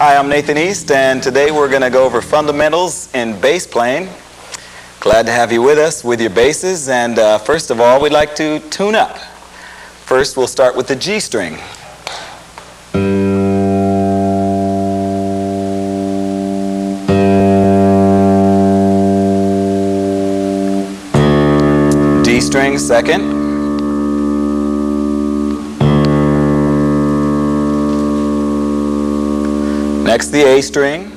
Hi, I'm Nathan East, and today we're going to go over fundamentals in bass playing. Glad to have you with us with your basses, and first of all, we'd like to tune up. First, we'll start with the G string. D string second. Next, the A string.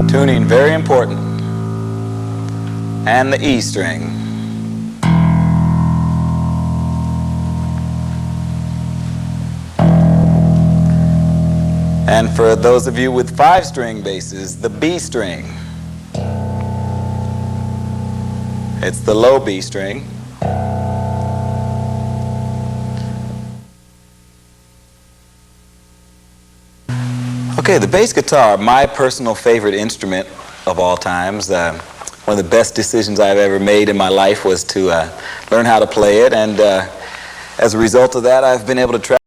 Tuning, very important. And the E string. And for those of you with 5-string basses, the B string. It's the low B string. Okay, the bass guitar, my personal favorite instrument of all times. One of the best decisions I've ever made in my life was to learn how to play it, and as a result of that, I've been able to travel.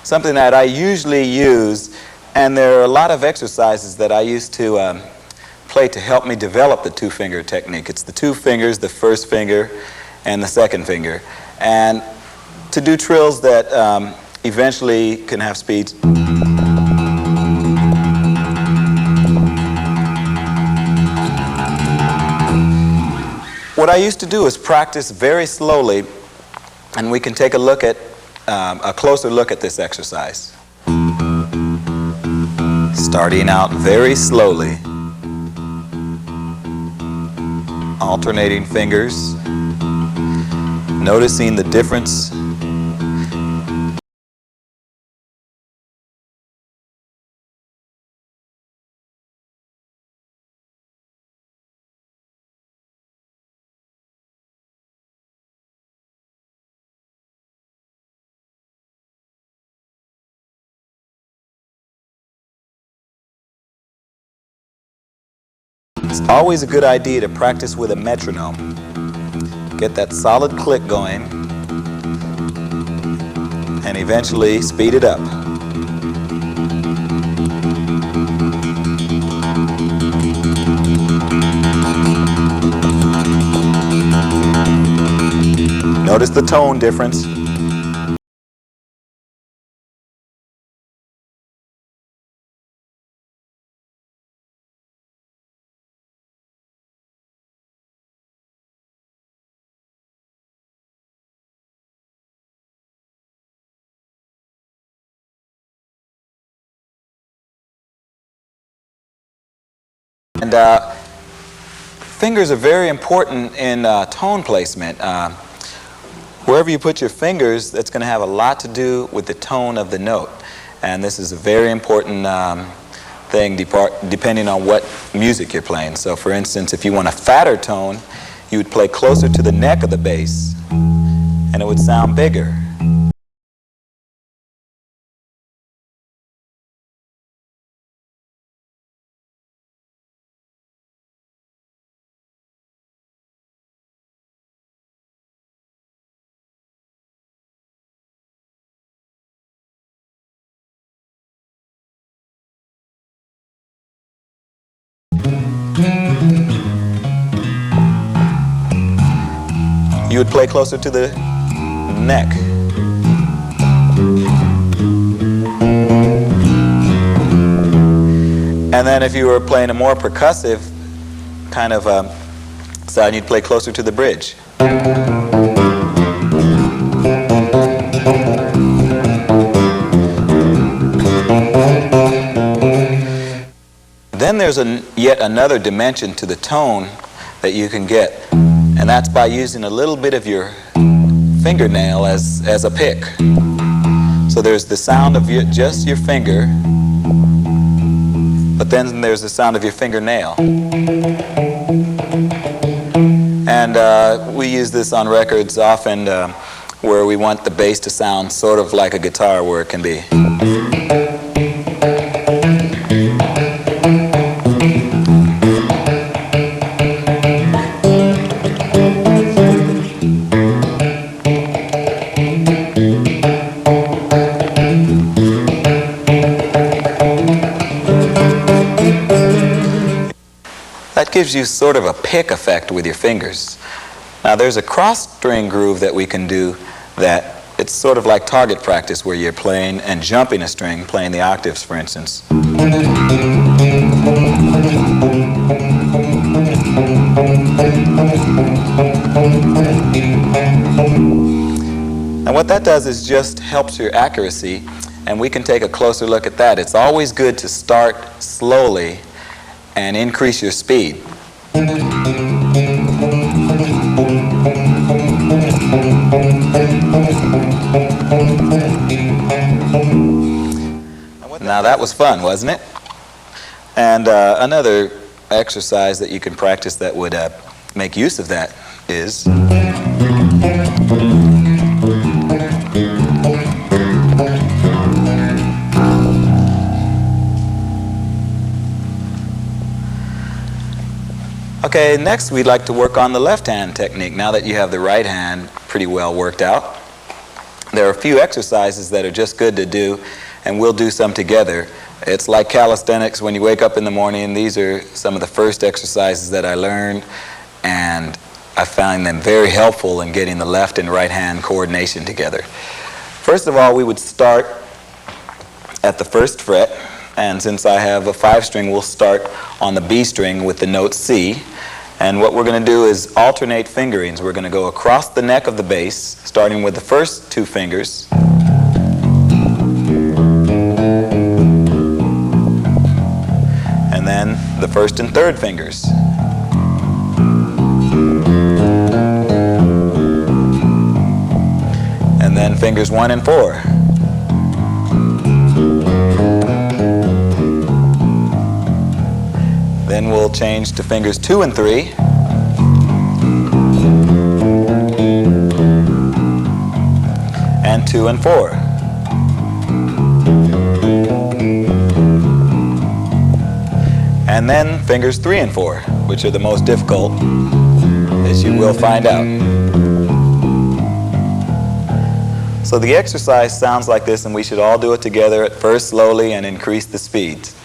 Something that I usually use, and there are a lot of exercises that I used to play to help me develop the two-finger technique. It's the 2 fingers, the first finger, and the second finger. And to do trills that eventually can have speeds. What I used to do is practice very slowly, and we can take a look at a closer look at this exercise. Starting out very slowly, alternating fingers, noticing the difference. It's always a good idea to practice with a metronome. Get that solid click going, and eventually speed it up. Notice the tone difference. And fingers are very important in tone placement. Wherever you put your fingers, that's going to have a lot to do with the tone of the note. And this is a very important thing depending on what music you're playing. So for instance, if you want a fatter tone, you would play closer to the neck of the bass, and it would sound bigger. You would play closer to the neck. And then if you were playing a more percussive kind of sound, you'd play closer to the bridge. Then there's yet another dimension to the tone that you can get, and that's by using a little bit of your fingernail as a pick. So there's the sound of just your finger, but then there's the sound of your fingernail. And we use this on records often where we want the bass to sound sort of like a guitar where it can be. That gives you sort of a pick effect with your fingers. Now there's a cross string groove that we can do that it's sort of like target practice where you're playing and jumping a string, playing the octaves for instance. And what that does is just helps your accuracy, and we can take a closer look at that. It's always good to start slowly and increase your speed. Now that was fun, wasn't it? And another exercise that you can practice that would make use of that is okay, next we'd like to work on the left hand technique. Now that you have the right hand pretty well worked out, there are a few exercises that are just good to do, and we'll do some together. It's like calisthenics when you wake up in the morning, and these are some of the first exercises that I learned, and I find them very helpful in getting the left and right hand coordination together. First of all, we would start at the first fret, and since I have a 5-string, we'll start on the B string with the note C. And what we're going to do is alternate fingerings. We're going to go across the neck of the bass, starting with the first 2 fingers. And then the first and third fingers. And then fingers 1 and 4. Then we'll change to fingers 2 and 3. And 2 and 4. And then fingers 3 and 4, which are the most difficult, as you will find out. So the exercise sounds like this, and we should all do it together at first slowly and increase the speeds.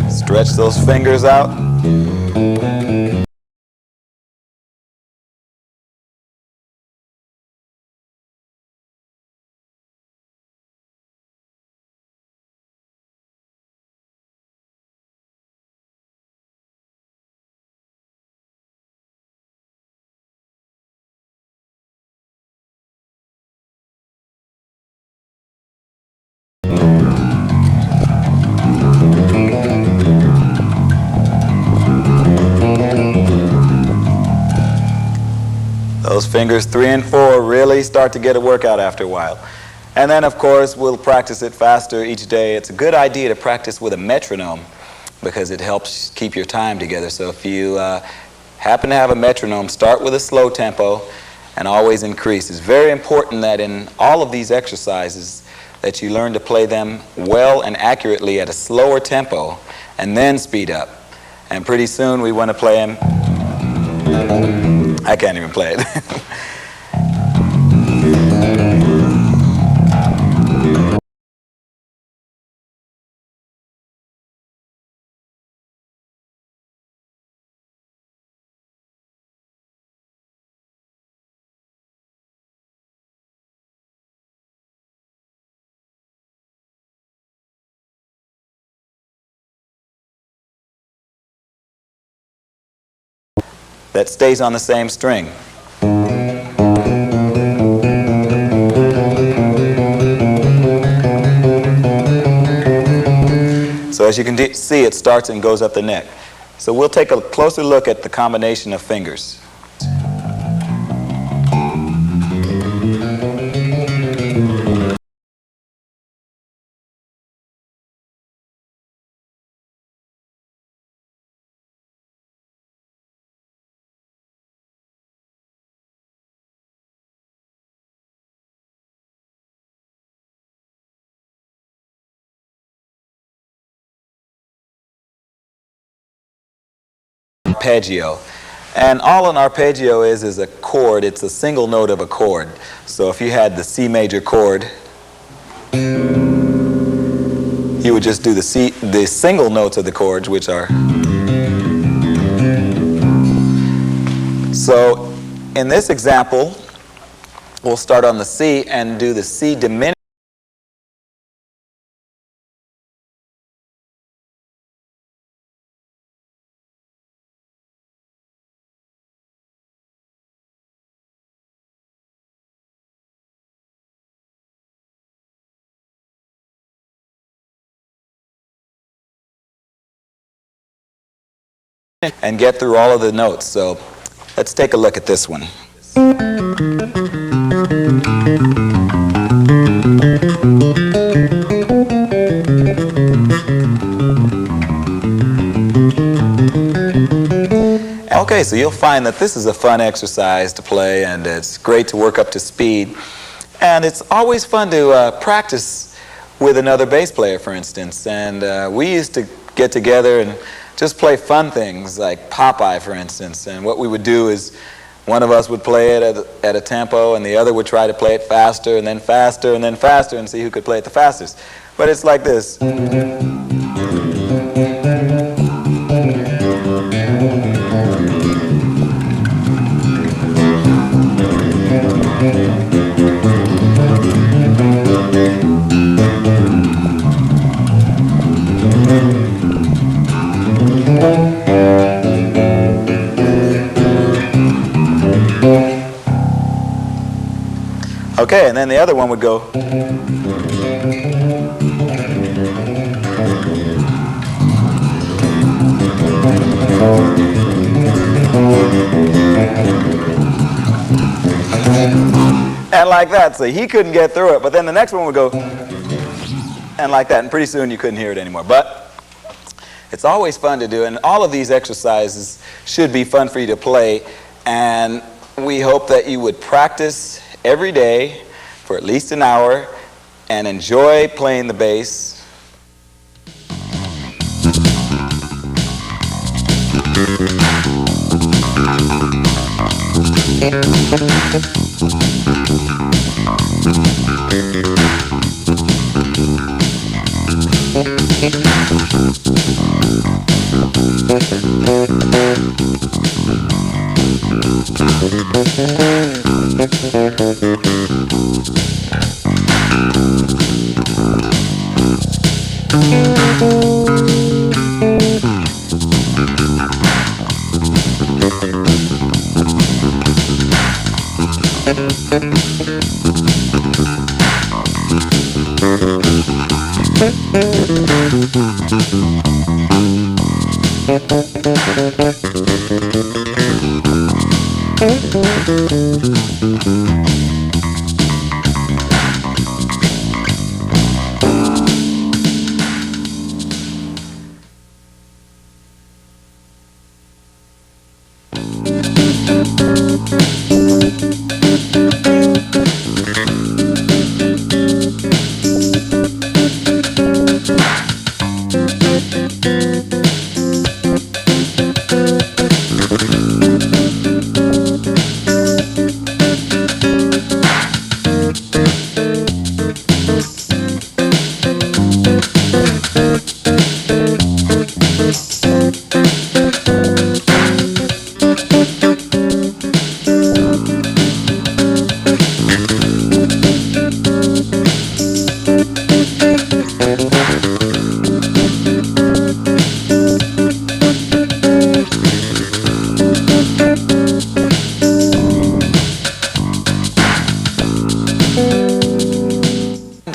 Stretch those fingers out. Those fingers 3 and 4 really start to get a workout after a while. And then, of course, we'll practice it faster each day. It's a good idea to practice with a metronome because it helps keep your time together. So if you happen to have a metronome, start with a slow tempo and always increase. It's very important that in all of these exercises that you learn to play them well and accurately at a slower tempo and then speed up. And pretty soon we want to play them. I can't even play it. That stays on the same string. So as you can see, it starts and goes up the neck. So we'll take a closer look at the combination of fingers. Arpeggio. And all an arpeggio is a chord. It's a single note of a chord. So if you had the C major chord, you would just do the single notes of the chords, which are. So in this example, we'll start on the C and do the C diminished. And get through all of the notes. So let's take a look at this one. Okay, so you'll find that this is a fun exercise to play, and it's great to work up to speed. And it's always fun to practice with another bass player, for instance. And we used to get together and just play fun things like Popeye, for instance. And what we would do is one of us would play it at a tempo, and the other would try to play it faster, and then faster, and then faster, and see who could play it the fastest. But it's like this. Okay, and then the other one would go. And like that, so he couldn't get through it, but then the next one would go, and like that, and pretty soon you couldn't hear it anymore. But it's always fun to do, and all of these exercises should be fun for you to play, and we hope that you would practice every day for at least an hour and enjoy playing the bass.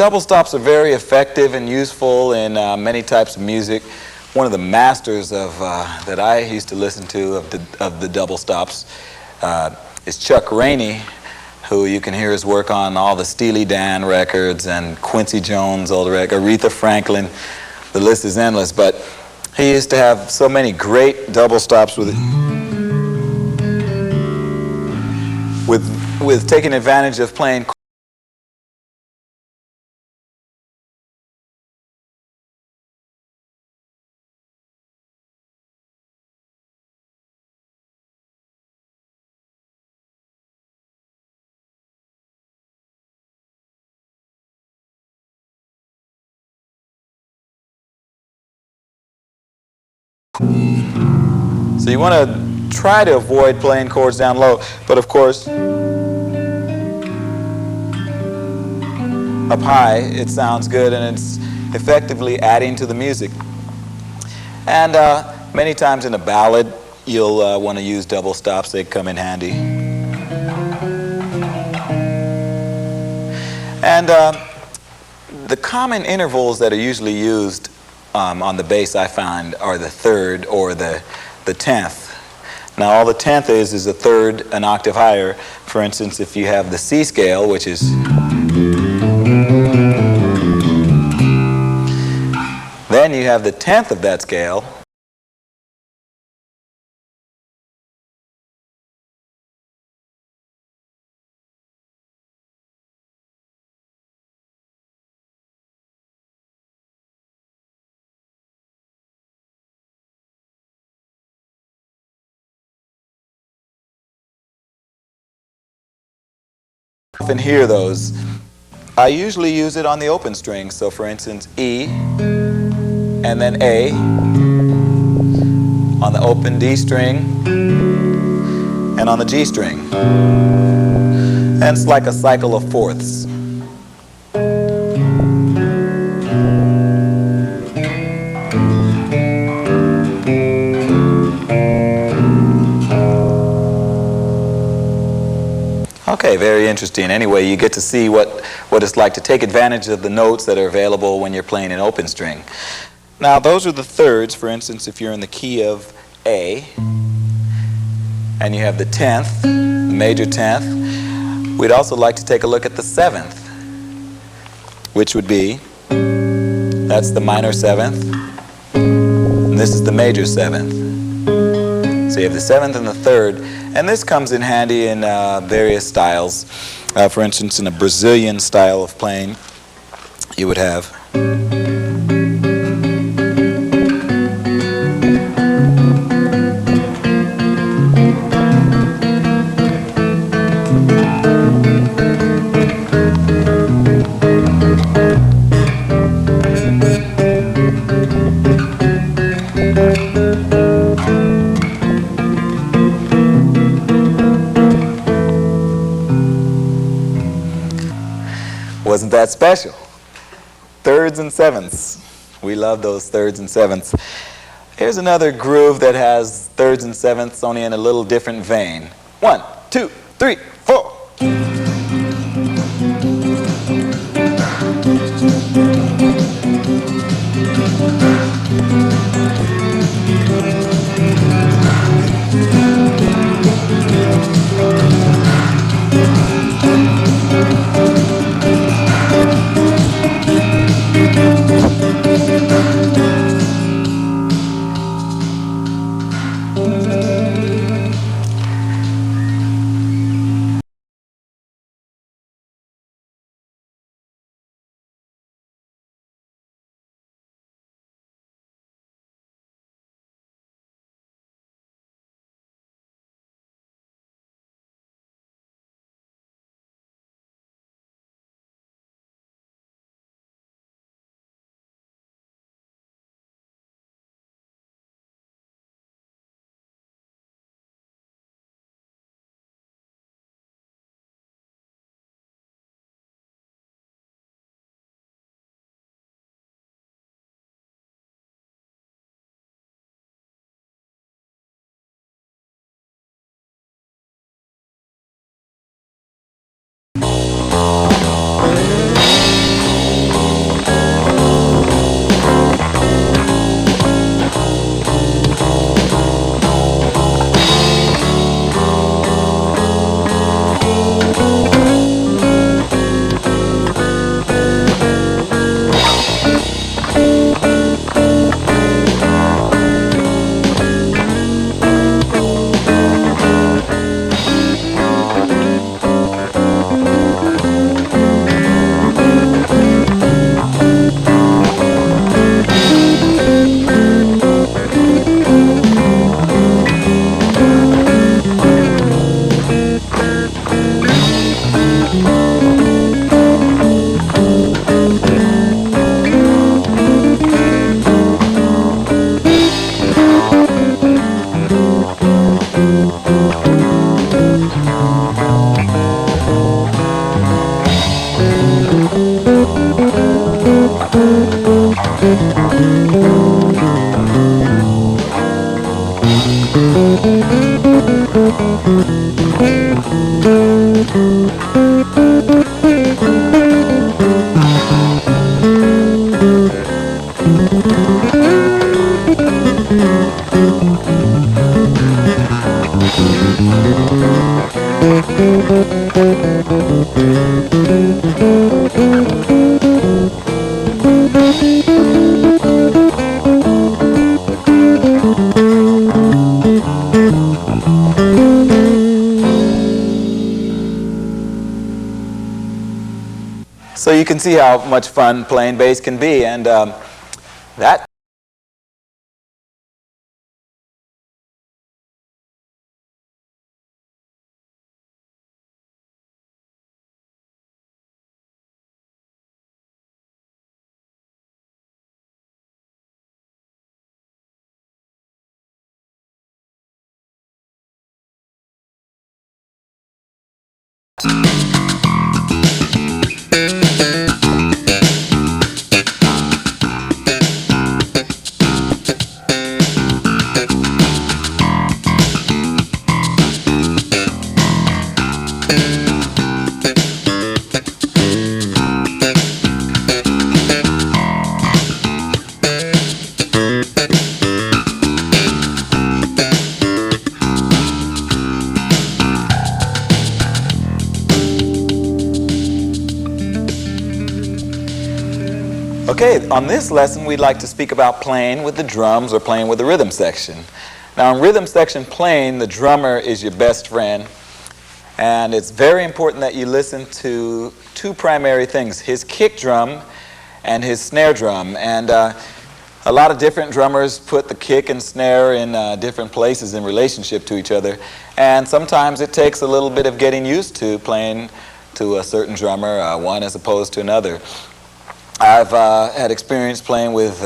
double stops are very effective and useful in many types of music. One of the masters of that I used to listen to of the double stops is Chuck Rainey, who you can hear his work on all the Steely Dan records and Quincy Jones old record, Aretha Franklin. The list is endless, but he used to have so many great double stops with taking advantage of playing. So you want to try to avoid playing chords down low, but of course up high it sounds good and it's effectively adding to the music. And many times in a ballad you'll want to use double stops. They come in handy. And the common intervals that are usually used on the bass, I find, are the third or the 10th. Now all the 10th is a third an octave higher. For instance, if you have the C scale, which is then you have the 10th of that scale. Often hear those. I usually use it on the open strings. So for instance, E and then A on the open D string and on the G string. And it's like a cycle of fourths. Okay, very interesting. Anyway, you get to see what it's like to take advantage of the notes that are available when you're playing an open string. Now, those are the thirds. For instance, if you're in the key of A, and you have the 10th, the major 10th, we'd also like to take a look at the 7th, which would be, that's the minor 7th, and this is the major 7th. So you have the 7th and the 3rd, and this comes in handy in various styles. For instance, in a Brazilian style of playing, you would have wasn't that special? Thirds and sevenths. We love those thirds and sevenths. Here's another groove that has thirds and sevenths, only in a little different vein. 1, 2, 3, 4. So you can see how much fun playing bass can be, and that Okay, on this lesson we'd like to speak about playing with the drums or playing with the rhythm section. Now in rhythm section playing, the drummer is your best friend, and it's very important that you listen to two primary things: his kick drum and his snare drum. And a lot of different drummers put the kick and snare in different places in relationship to each other, and sometimes it takes a little bit of getting used to playing to a certain drummer, one as opposed to another. I've had experience playing with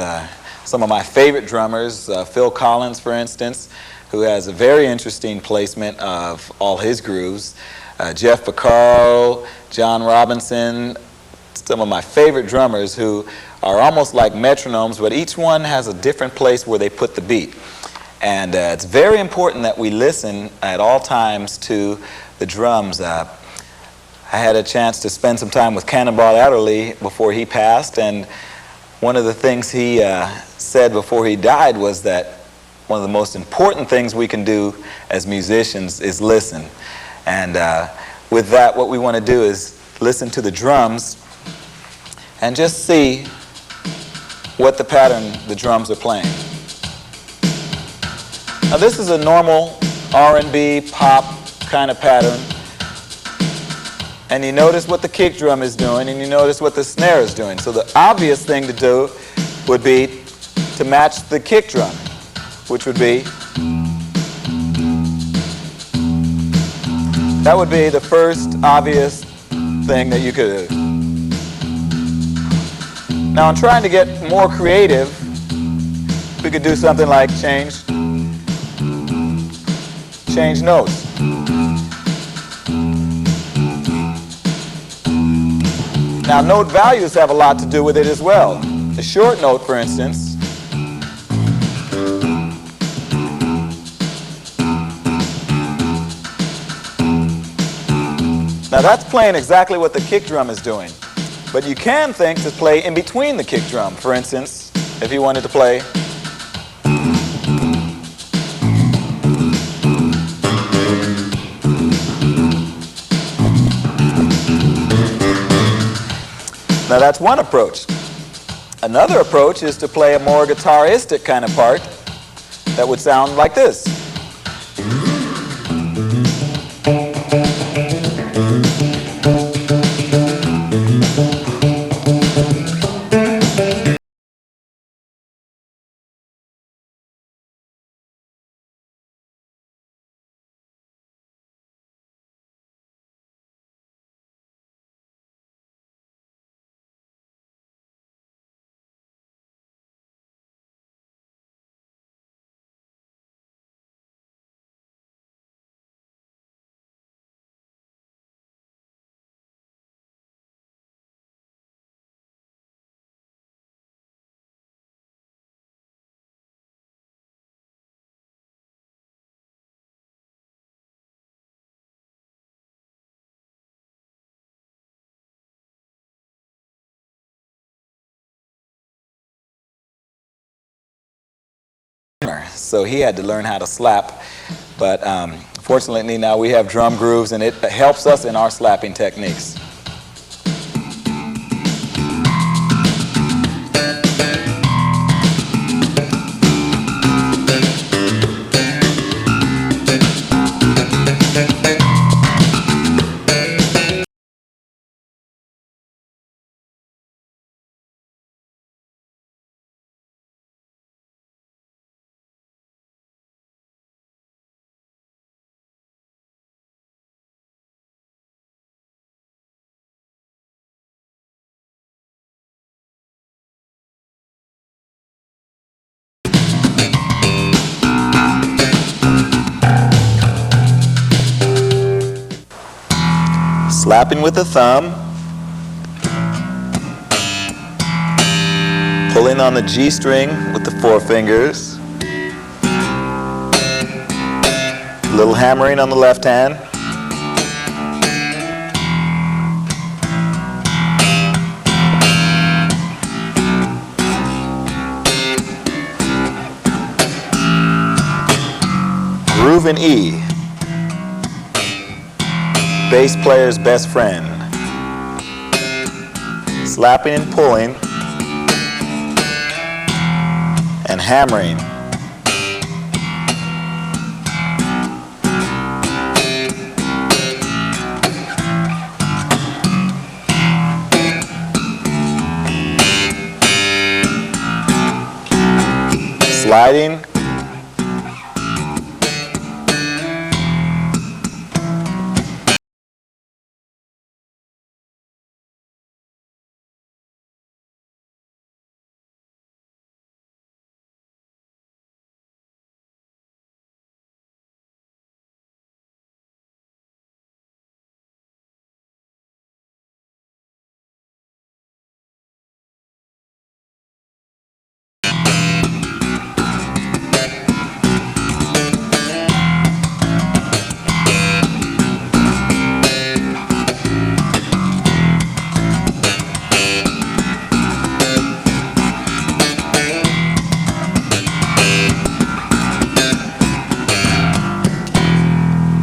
some of my favorite drummers, Phil Collins, for instance, who has a very interesting placement of all his grooves, Jeff Porcaro, John Robinson, some of my favorite drummers who are almost like metronomes, but each one has a different place where they put the beat. And it's very important that we listen at all times to the drums. I had a chance to spend some time with Cannonball Adderley before he passed, and one of the things he said before he died was that one of the most important things we can do as musicians is listen. And with that, what we want to do is listen to the drums and just see what the pattern the drums are playing. Now this is a normal R&B pop kind of pattern. And you notice what the kick drum is doing, and you notice what the snare is doing. So the obvious thing to do would be to match the kick drum, which would be, that would be the first obvious thing that you could do. Now, in trying to get more creative, we could do something like change notes. Now, note values have a lot to do with it as well. The short note, for instance, now that's playing exactly what the kick drum is doing. But you can think to play in between the kick drum. For instance, if you wanted to play now that's one approach. Another approach is to play a more guitaristic kind of part that would sound like this. so he had to learn how to slap. But fortunately now we have drum grooves, and it helps us in our slapping techniques. Slapping with the thumb, pulling on the G string with the forefingers, a little hammering on the left hand, groove in E, bass player's best friend. Slapping and pulling and hammering. Sliding.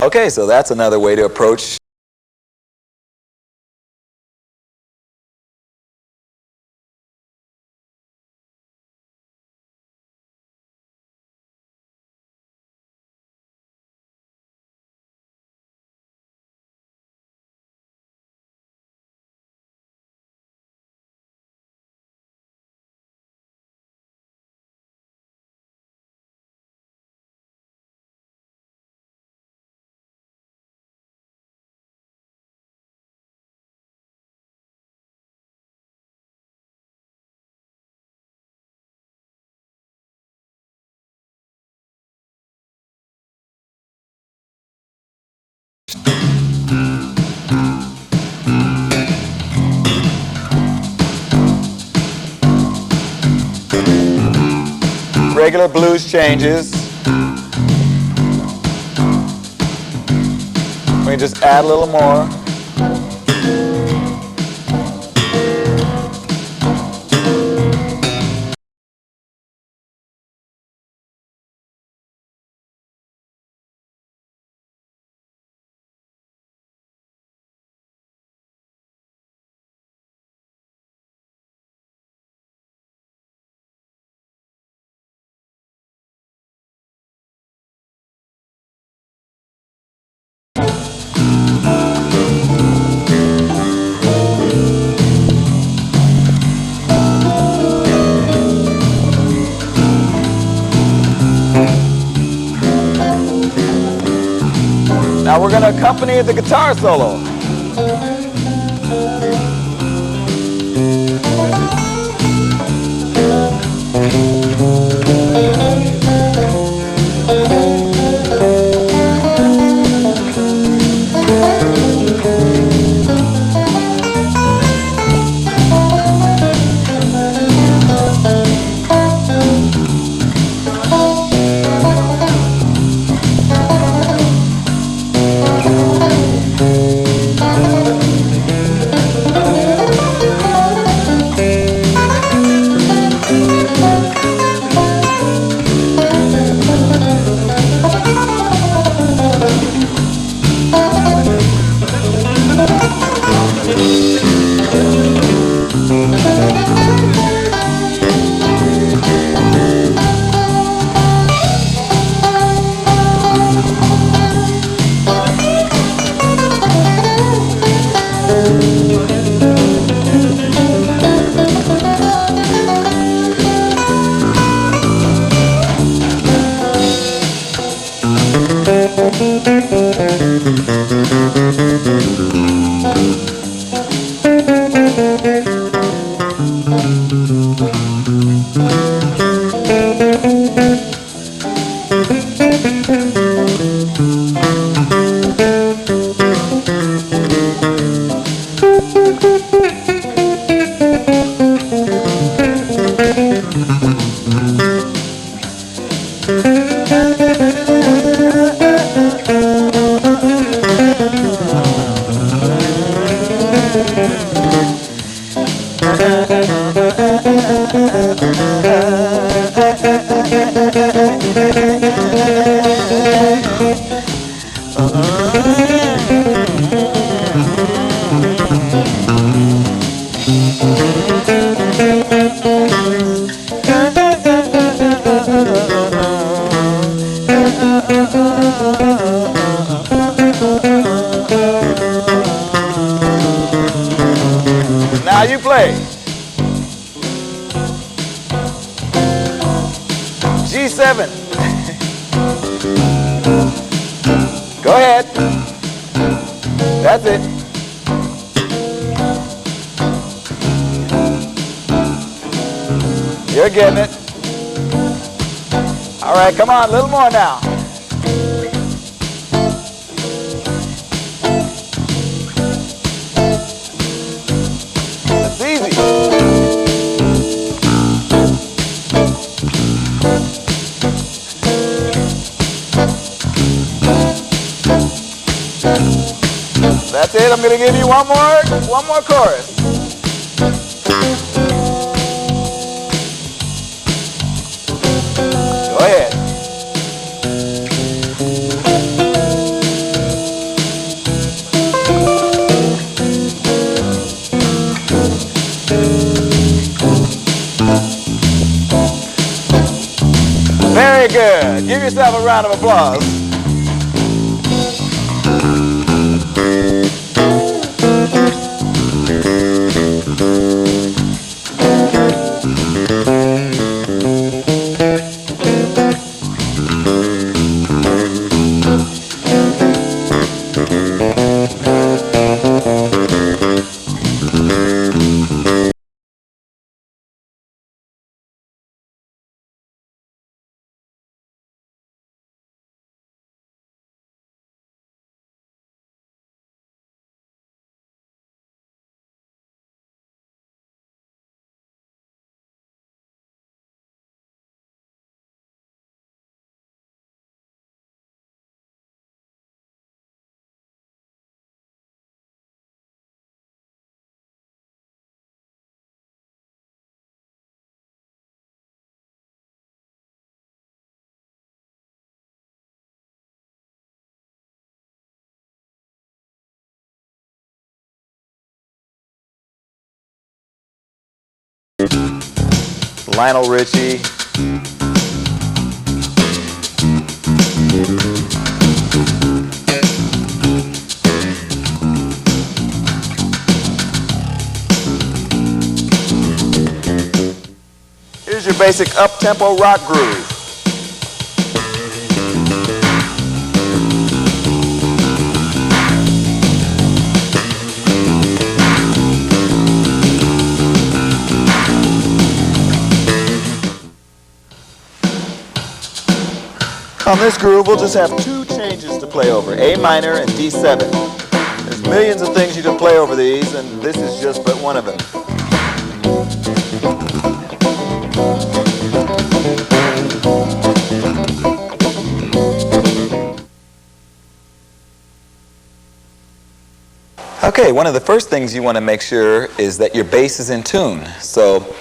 Okay, so that's another way to approach. Regular blues changes. We can just add a little more. Now we're going to accompany the guitar solo. Now you play. G7. Go ahead. That's it. You're getting it. All right, come on, a little more now. It's easy. That's it. I'm going to give you one more chorus. Go ahead. Very good. Give yourself a round of applause. Lionel Richie. Here's your basic up-tempo rock groove. On this groove, we'll just have two changes to play over, A minor and D7. There's millions of things you can play over these, and this is just but one of them. Okay, one of the first things you want to make sure is that your bass is in tune. So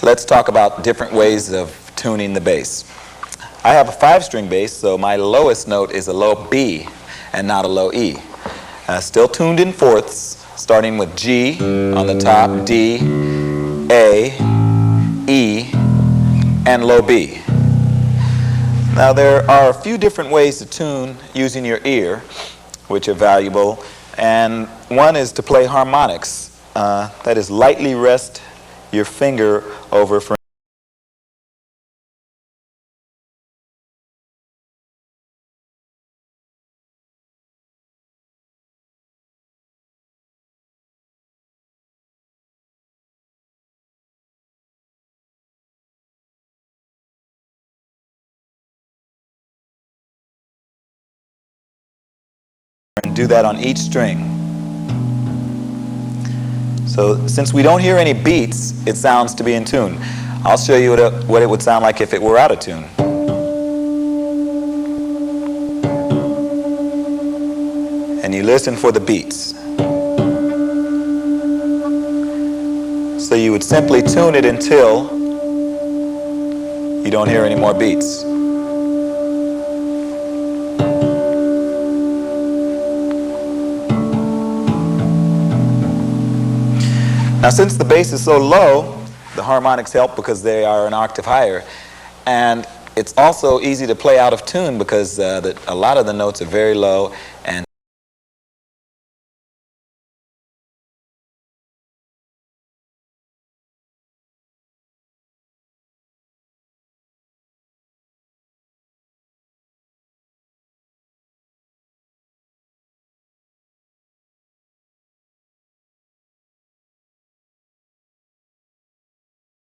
let's talk about different ways of tuning the bass. I have a 5-string bass, so my lowest note is a low B and not a low E. Still tuned in fourths, starting with G on the top, D, A, E, and low B. Now there are a few different ways to tune using your ear, which are valuable, and one is to play harmonics. That is, lightly rest your finger over for and do that on each string. So since we don't hear any beats, it sounds to be in tune. I'll show you what it would sound like if it were out of tune. And you listen for the beats. So you would simply tune it until you don't hear any more beats. Now, since the bass is so low, the harmonics help because they are an octave higher, and it's also easy to play out of tune because a lot of the notes are very low, and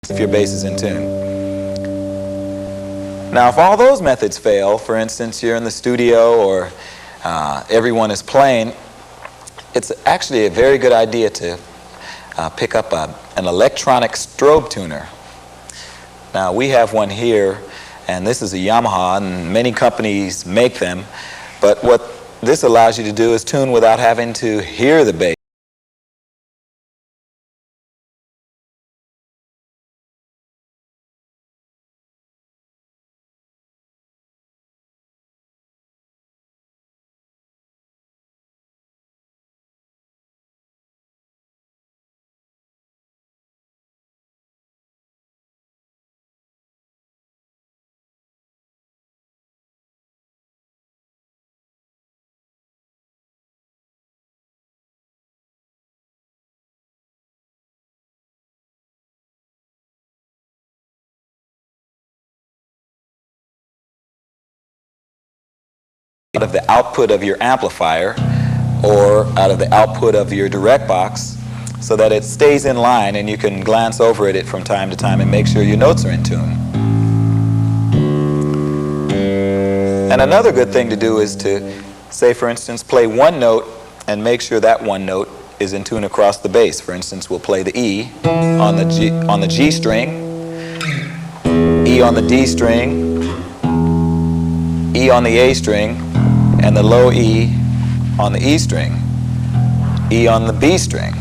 if your bass is in tune. Now, if all those methods fail, for instance, you're in the studio or everyone is playing, it's actually a very good idea to pick up an electronic strobe tuner. Now, we have one here, and this is a Yamaha, and many companies make them, but what this allows you to do is tune without having to hear the bass. Out of the output of your amplifier or out of the output of your direct box so that it stays in line and you can glance over it from time to time and make sure your notes are in tune. And another good thing to do is to, say for instance, play one note and make sure that one note is in tune across the bass. For instance, we'll play the E on the G string, E on the D string, E on the A string, and the low E on the E string, E on the B string.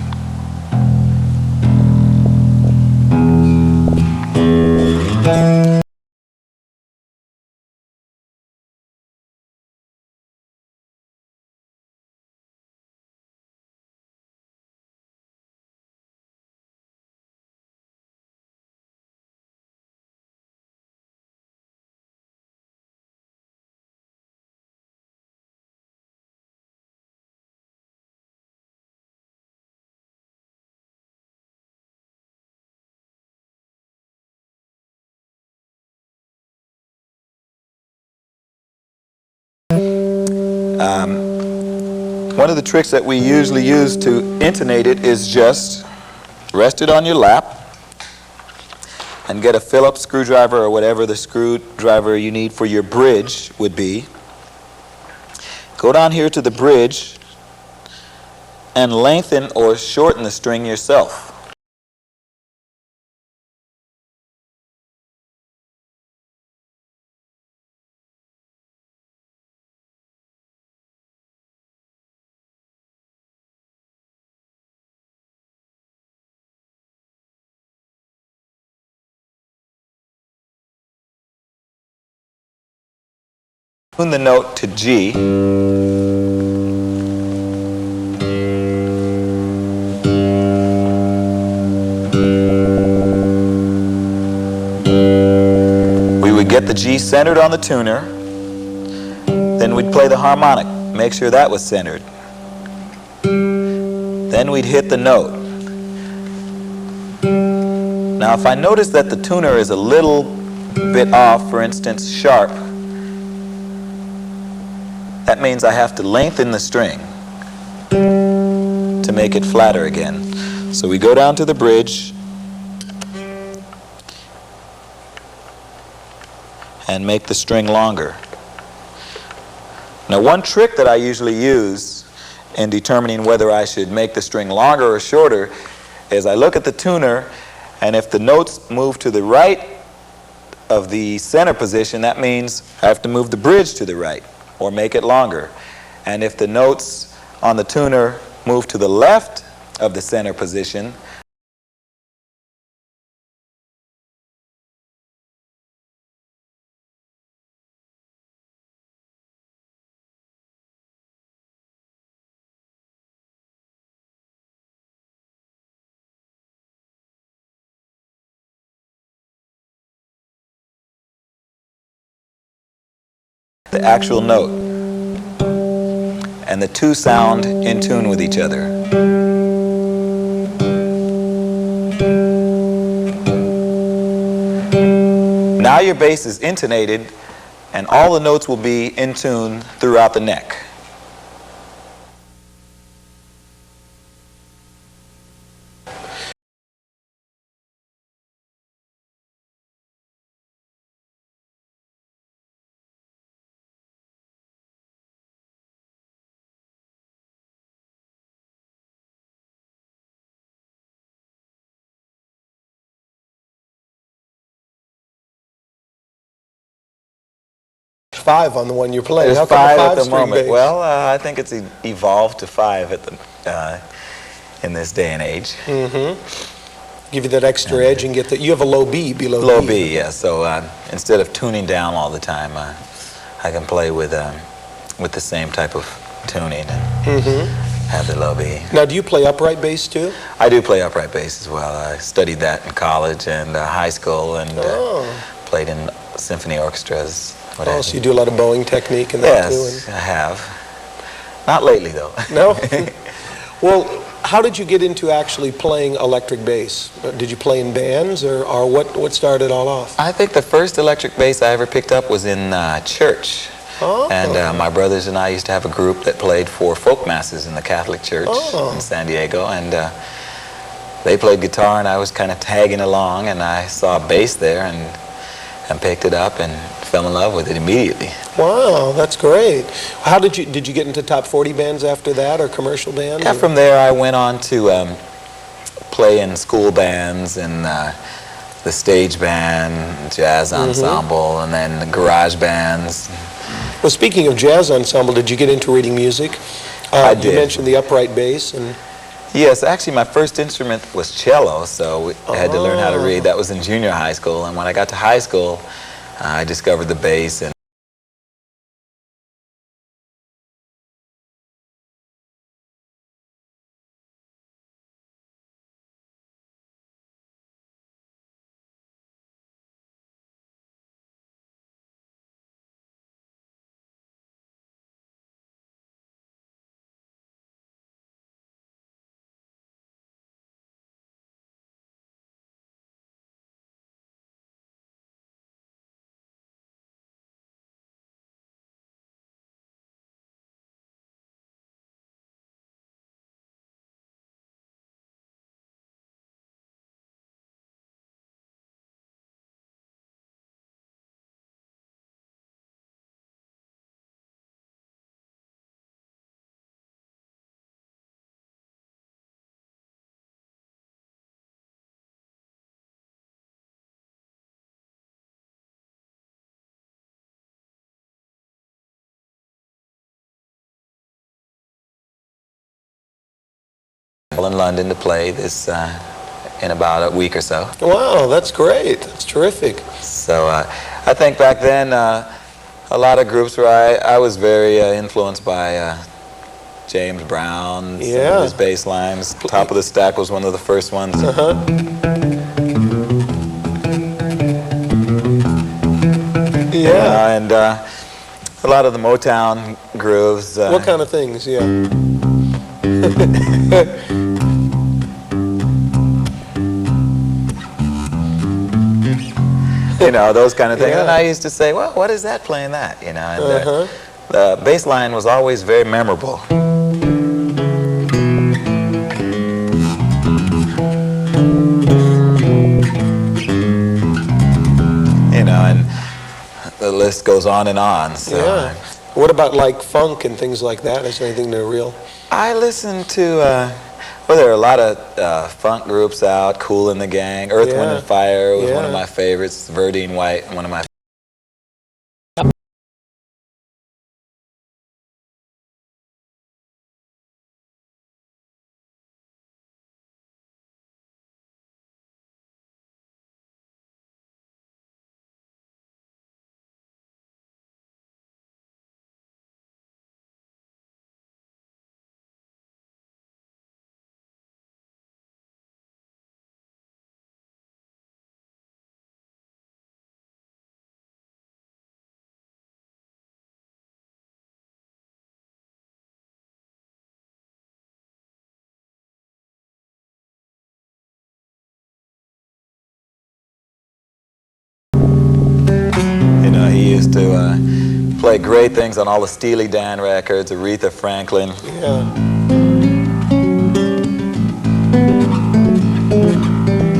One of the tricks that we usually use to intonate it is just rest it on your lap and get a Phillips screwdriver or whatever the screwdriver you need for your bridge would be. Go down here to the bridge and lengthen or shorten the string yourself. Tune the note to G. We would get the G centered on the tuner, then we'd play the harmonic, make sure that was centered. Then we'd hit the note. Now if I notice that the tuner is a little bit off, for instance sharp, that means I have to lengthen the string to make it flatter again. So we go down to the bridge and make the string longer. Now one trick that I usually use in determining whether I should make the string longer or shorter is I look at the tuner, and if the notes move to the right of the center position, that means I have to move the bridge to the right or make it longer. And if the notes on the tuner move to the left of the center position, the actual note, and the two sound in tune with each other. Now your bass is intonated, and all the notes will be in tune throughout the neck. Five on the one you're playing. There's How come five a at the five-string moment. bass? Well, I think it's evolved to five at the in this day and age. Give you that extra edge and get that. You have a low B below Low B. B, yeah. So instead of tuning down all the time, I can play with the same type of tuning and have the low B. Now, do you play upright bass too? I do play upright bass as well. I studied that in college and high school, and played in symphony orchestras. Oh, so you do a lot of bowing technique and that too? Yes, I have. Not lately, though. No? Well, how did you get into actually playing electric bass? Did you play in bands, or what started it all off? I think the first electric bass I ever picked up was in church. Oh. And my brothers and I used to have a group that played for folk masses in the Catholic Church in San Diego. And they played guitar, and I was kind of tagging along, and I saw a bass there and picked it up and fell in love with it immediately. Wow, that's great. How did you get into top 40 bands after that, or commercial bands? Yeah, from there I went on to play in school bands and the stage band, jazz ensemble, and then the garage bands. Well, speaking of jazz ensemble, did you get into reading music? I did. You mentioned the upright bass. And Yes, actually my first instrument was cello, so I had to learn how to read. That was in junior high school, and when I got to high school, I discovered the bass. And in London to play this in about a week or so. wow, that's great. That's terrific. So I think back then a lot of groups where I was very influenced by James Brown, some of his bass lines. Top of the Stack was one of the first ones. Yeah. And a lot of the Motown grooves. What kind of things? Yeah. You know, those kind of things. Yeah. And I used to say, well, what is that playing that? You know, and the bass line was always very memorable. You know, and the list goes on and on. So Yeah. What about like funk and things like that? Is there anything to real? I listen to, well, there are a lot of funk groups out, Kool and the Gang. Earth, Wind and Fire was one of my favorites. Verdine White, one of my used to play great things on all the Steely Dan records, Aretha Franklin. Yeah.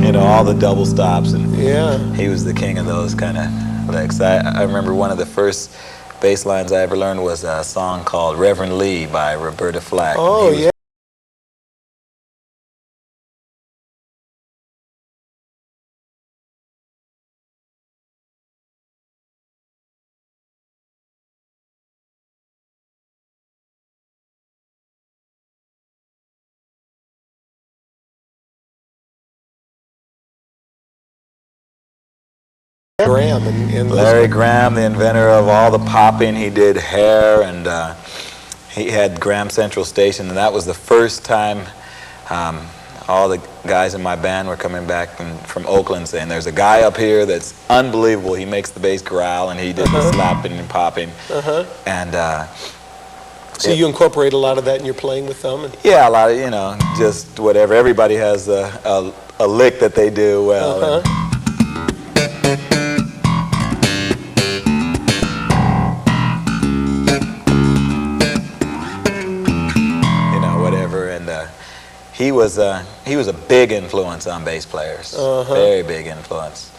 You know, all the double stops, and Yeah. he was the king of those kind of licks. I remember one of the first bass lines I ever learned was a song called Reverend Lee by Roberta Flack. Oh, yeah. Graham and those Larry guys. Graham, the inventor of all the popping. He did hair, and he had Graham Central Station, and that was the first time all the guys in my band were coming back from Oakland saying, there's a guy up here that's unbelievable. He makes the bass growl, and he did the slapping and popping. And So you incorporate a lot of that in your playing with them? And yeah, a lot of, you know, just whatever. Everybody has a lick that they do well. And, you know, whatever. And he was a big influence on bass players. Very big influence.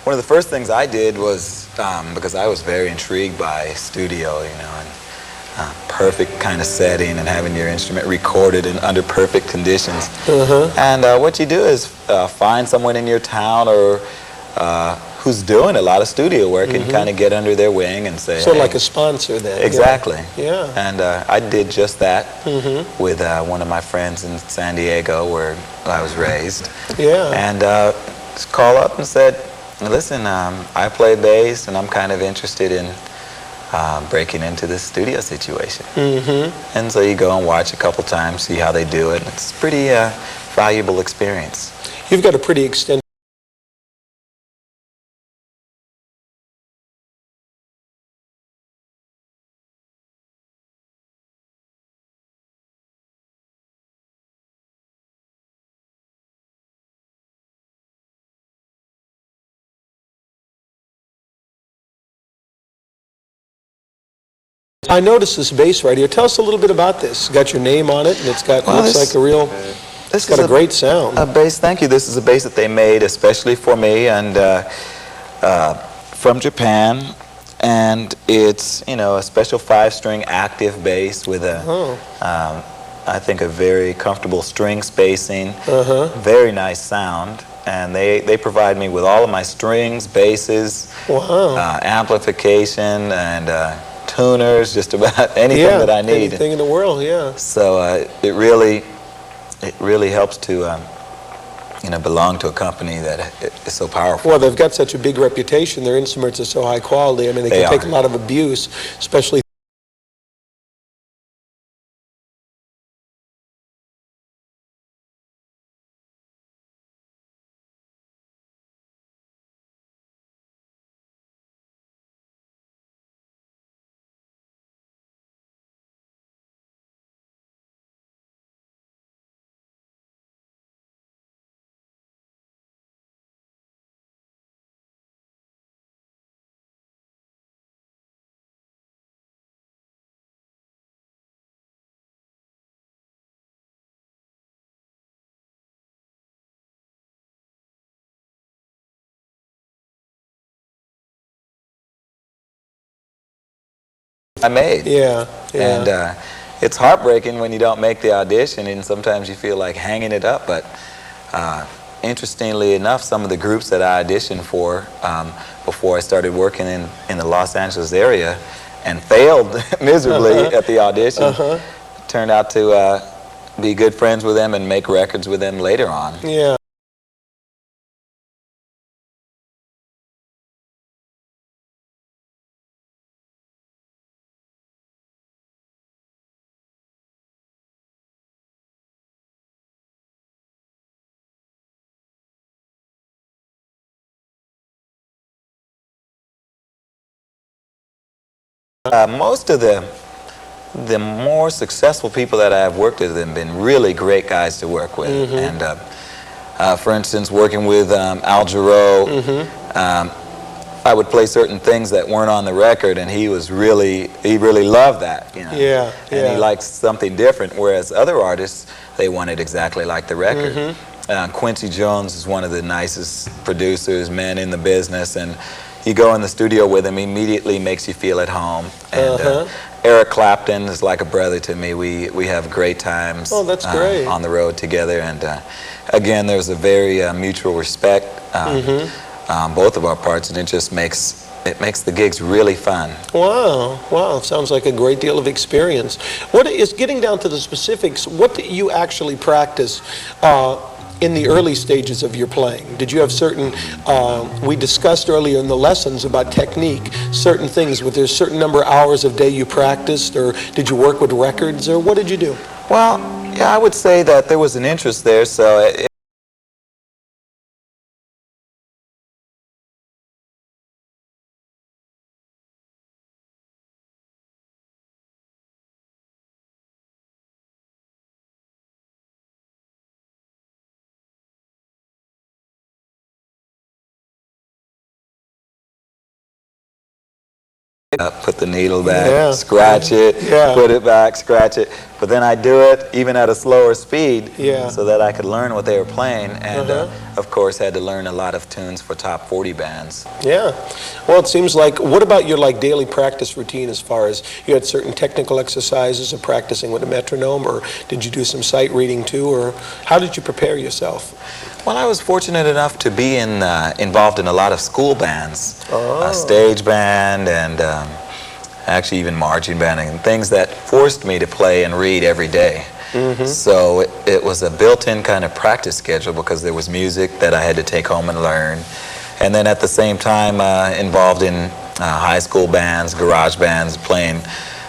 One of the first things I did was, because I was very intrigued by studio, you know, and perfect kind of setting and having your instrument recorded in under perfect conditions. And what you do is find someone in your town or who's doing a lot of studio work and kind of get under their wing and say, sort of hey, like a sponsor then. exactly. Yeah. And I did just that with one of my friends in San Diego where I was raised. Yeah. And just call up and said, listen, I play bass and I'm kind of interested in breaking into this studio situation. And so you go and watch a couple times, see how they do it. It's a pretty valuable experience. You've got a pretty extensive I noticed this bass right here. Tell us a little bit about this. It's got your name on it, and it's got, Well, looks this- like a real, This it's got is a great sound. A bass, thank you. This is a bass that they made especially for me and from Japan. And it's, you know, a special 5-string active bass with a, I think, a very comfortable string spacing, very nice sound. And they provide me with all of my strings, basses, Wow. amplification, and tuners, just about anything Yeah, that I need. anything in the world, yeah. So it really helps to you know, belong to a company that is so powerful. Well, they've got such a big reputation. Their instruments are so high quality. I mean, they They can take are. a lot of abuse, especially I made. Yeah, yeah. And it's heartbreaking when you don't make the audition, and sometimes you feel like hanging it up. But interestingly enough, some of the groups that I auditioned for before I started working in the Los Angeles area and failed miserably at the audition, turned out to be good friends with them and make records with them later on. Yeah. Most of the more successful people that I've worked with have been really great guys to work with. And for instance, working with Al Jarreau, I would play certain things that weren't on the record, and he really loved that, you know. Yeah, and he liked something different, whereas other artists, they wanted exactly like the record. Quincy Jones is one of the nicest producers, men in the business, and you go in the studio with him, immediately makes you feel at home. And Eric Clapton is like a brother to me. We have great times. Oh, that's great. On the road together, and again, there's a very mutual respect on both of our parts, and it just makes the gigs really fun. Wow, wow, sounds like a great deal of experience. What is, getting down to the specifics, what do you actually practice in the early stages of your playing? Did you have certain, we discussed earlier in the lessons about technique, certain things, was there a certain number of hours a day you practiced, or did you work with records, or what did you do? Well, yeah, I would say that there was an interest there, so put the needle back, scratch it, put it back, scratch it. But then I do it even at a slower speed so that I could learn what they were playing. And of course had to learn a lot of tunes for top 40 bands. Yeah. Well, it seems like, what about your daily practice routine, as far as you had certain technical exercises of practicing with a metronome, or did you do some sight reading too, or how did you prepare yourself? Well, I was fortunate enough to be involved in a lot of school bands, stage band, and actually even marching band, and things that forced me to play and read every day. So it was a built-in kind of practice schedule, because there was music that I had to take home and learn. And then at the same time involved in high school bands, garage bands, playing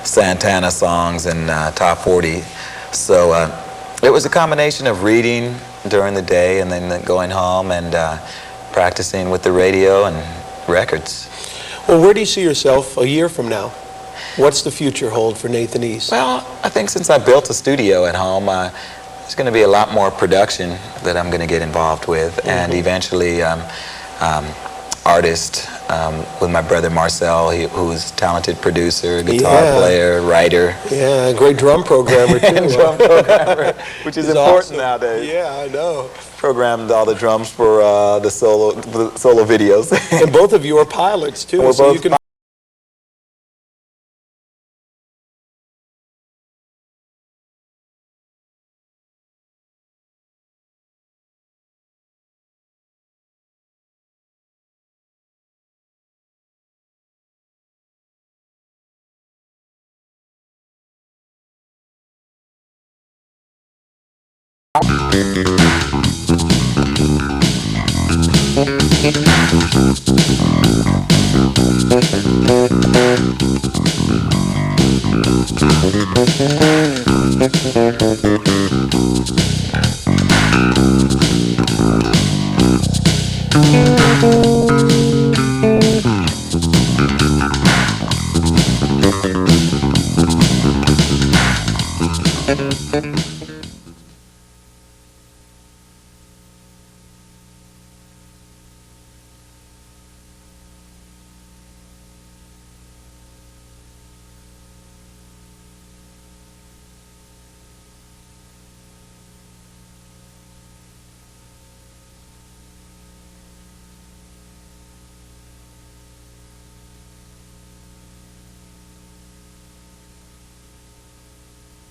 Santana songs and top 40. So it was a combination of reading during the day and then going home and practicing with the radio and records. Well, where do you see yourself a year from now? What's the future hold for Nathan East? Well, I think since I built a studio at home, there's going to be a lot more production that I'm going to get involved with, and eventually artist with my brother Marcel, who's a talented producer, guitar player, writer. Yeah, great drum programmer too. And drum programmer, which is important nowadays. Yeah, I know. Programmed all the drums for the solo videos. And both of you are pilots too, so you can